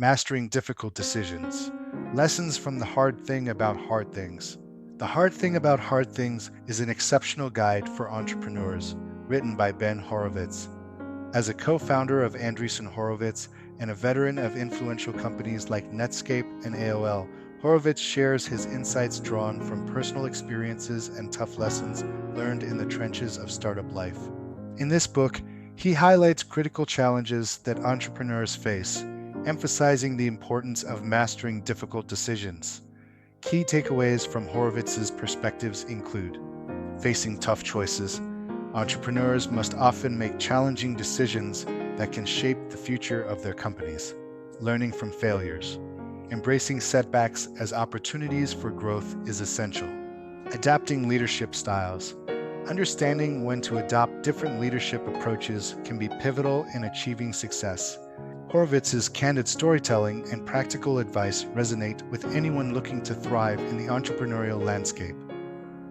Mastering Difficult Decisions. Lessons from the Hard Thing About Hard Things. The Hard Thing About Hard Things is an exceptional guide for entrepreneurs, written by Ben Horowitz. As a co-founder of Andreessen Horowitz and a veteran of influential companies like Netscape and AOL, Horowitz shares his insights drawn from personal experiences and tough lessons learned in the trenches of startup life. In this book, he highlights critical challenges that entrepreneurs face, emphasizing the importance of mastering difficult decisions. Key takeaways from Horowitz's perspectives include facing tough choices. Entrepreneurs must often make challenging decisions that can shape the future of their companies. Learning from failures. Embracing setbacks as opportunities for growth is essential. Adapting leadership styles. Understanding when to adopt different leadership approaches can be pivotal in achieving success. Horowitz's candid storytelling and practical advice resonate with anyone looking to thrive in the entrepreneurial landscape.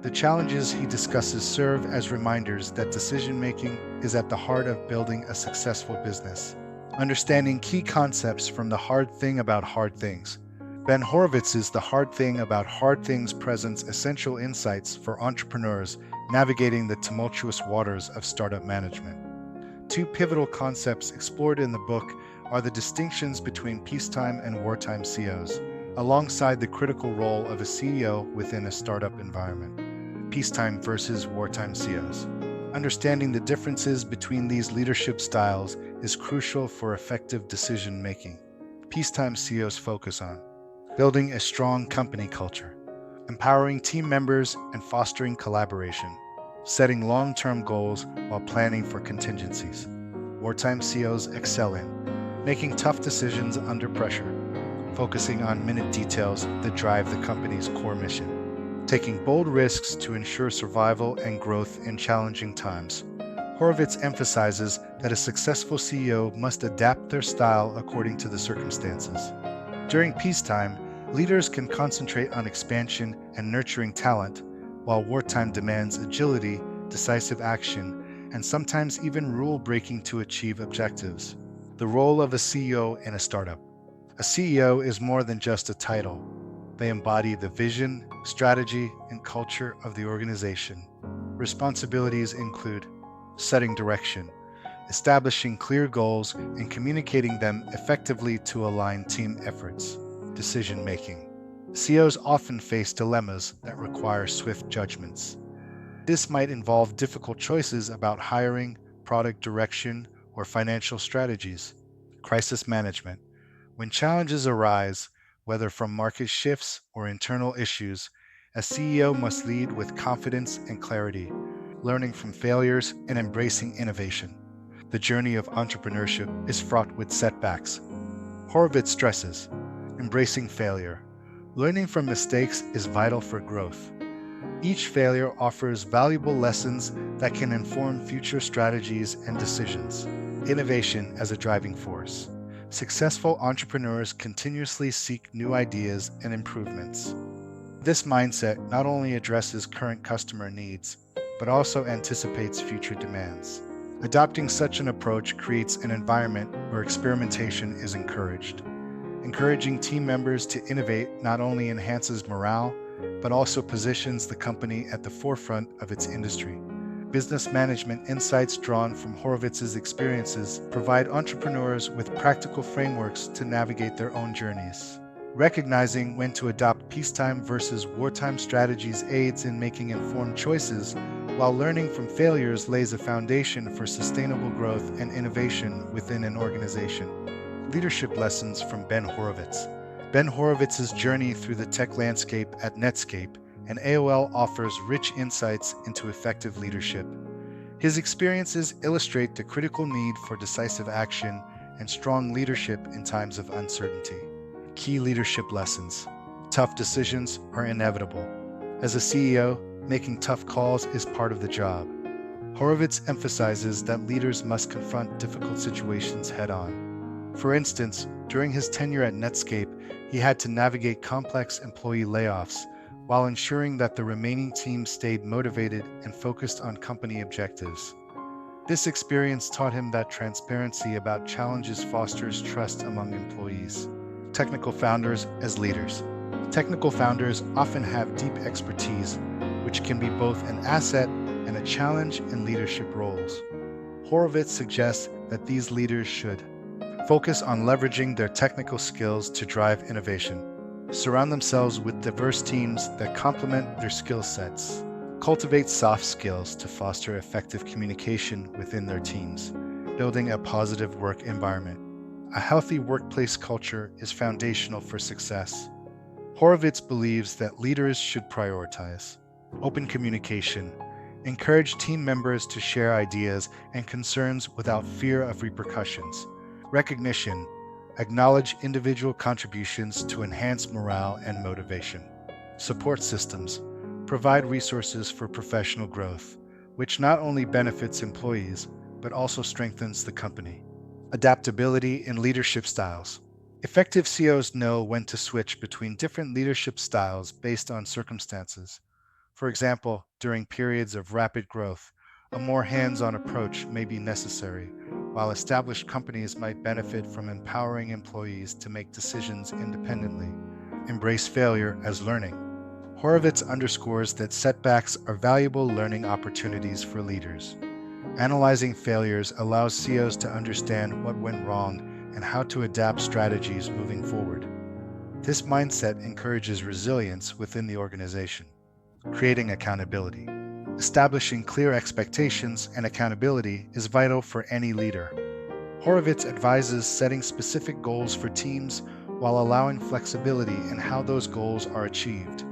The challenges he discusses serve as reminders that decision-making is at the heart of building a successful business. Understanding key concepts from The Hard Thing About Hard Things. Ben Horowitz's The Hard Thing About Hard Things presents essential insights for entrepreneurs navigating the tumultuous waters of startup management. Two pivotal concepts explored in the book are the distinctions between peacetime and wartime CEOs, alongside the critical role of a CEO within a startup environment. Peacetime versus wartime CEOs. Understanding the differences between these leadership styles is crucial for effective decision-making. Peacetime CEOs focus on building a strong company culture, empowering team members and fostering collaboration, setting long-term goals while planning for contingencies. Wartime CEOs excel in making tough decisions under pressure, focusing on minute details that drive the company's core mission, taking bold risks to ensure survival and growth in challenging times. Horowitz emphasizes that a successful CEO must adapt their style according to the circumstances. During peacetime, leaders can concentrate on expansion and nurturing talent, while wartime demands agility, decisive action, and sometimes even rule-breaking to achieve objectives. The role of a CEO in a startup. A CEO is more than just a title. They embody the vision, strategy, and culture of the organization. Responsibilities include setting direction, establishing clear goals, and communicating them effectively to align team efforts. Decision-making. CEOs often face dilemmas that require swift judgments. This might involve difficult choices about hiring, product direction, or financial strategies. Crisis management. When challenges arise, whether from market shifts or internal issues, a CEO must lead with confidence and clarity, learning from failures and embracing innovation. The journey of entrepreneurship is fraught with setbacks. Horowitz stresses, embracing failure. Learning from mistakes is vital for growth. Each failure offers valuable lessons that can inform future strategies and decisions. Innovation as a driving force. Successful entrepreneurs continuously seek new ideas and improvements. This mindset not only addresses current customer needs, but also anticipates future demands. Adopting such an approach creates an environment where experimentation is encouraged. Encouraging team members to innovate not only enhances morale, but also positions the company at the forefront of its industry. Business management insights drawn from Horowitz's experiences provide entrepreneurs with practical frameworks to navigate their own journeys. Recognizing when to adopt peacetime versus wartime strategies aids in making informed choices, while learning from failures lays a foundation for sustainable growth and innovation within an organization. Leadership lessons from Ben Horowitz. Ben Horowitz's journey through the tech landscape at Netscape and AOL offers rich insights into effective leadership. His experiences illustrate the critical need for decisive action and strong leadership in times of uncertainty. Key leadership lessons. Tough decisions are inevitable. As a CEO, making tough calls is part of the job. Horowitz emphasizes that leaders must confront difficult situations head-on. For instance, during his tenure at Netscape, he had to navigate complex employee layoffs while ensuring that the remaining team stayed motivated and focused on company objectives. This experience taught him that transparency about challenges fosters trust among employees. technical founders as leaders. Technical founders often have deep expertise, which can be both an asset and a challenge in leadership roles. Horowitz suggests that these leaders should focus on leveraging their technical skills to drive innovation, surround themselves with diverse teams that complement their skill sets, cultivate soft skills to foster effective communication within their teams, building a positive work environment. A healthy workplace culture is foundational for success. Horowitz believes that leaders should prioritize open communication, encourage team members to share ideas and concerns without fear of repercussions, recognition, acknowledge individual contributions to enhance morale and motivation, support systems, provide resources for professional growth, which not only benefits employees but also strengthens the company. Adaptability in leadership styles. Effective CEOs know when to switch between different leadership styles based on circumstances. For example, during periods of rapid growth, a more hands-on approach may be necessary, while established companies might benefit from empowering employees to make decisions independently. Embrace failure as learning. Horowitz underscores that setbacks are valuable learning opportunities for leaders. Analyzing failures allows CEOs to understand what went wrong and how to adapt strategies moving forward. This mindset encourages resilience within the organization. Creating accountability. Establishing clear expectations and accountability is vital for any leader. Horowitz advises setting specific goals for teams while allowing flexibility in how those goals are achieved.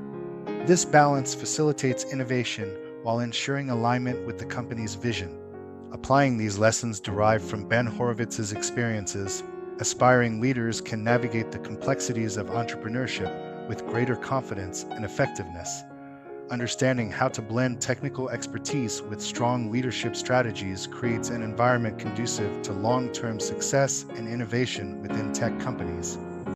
This balance facilitates innovation while ensuring alignment with the company's vision. Applying these lessons derived from Ben Horowitz's experiences, aspiring leaders can navigate the complexities of entrepreneurship with greater confidence and effectiveness. Understanding how to blend technical expertise with strong leadership strategies creates an environment conducive to long-term success and innovation within tech companies.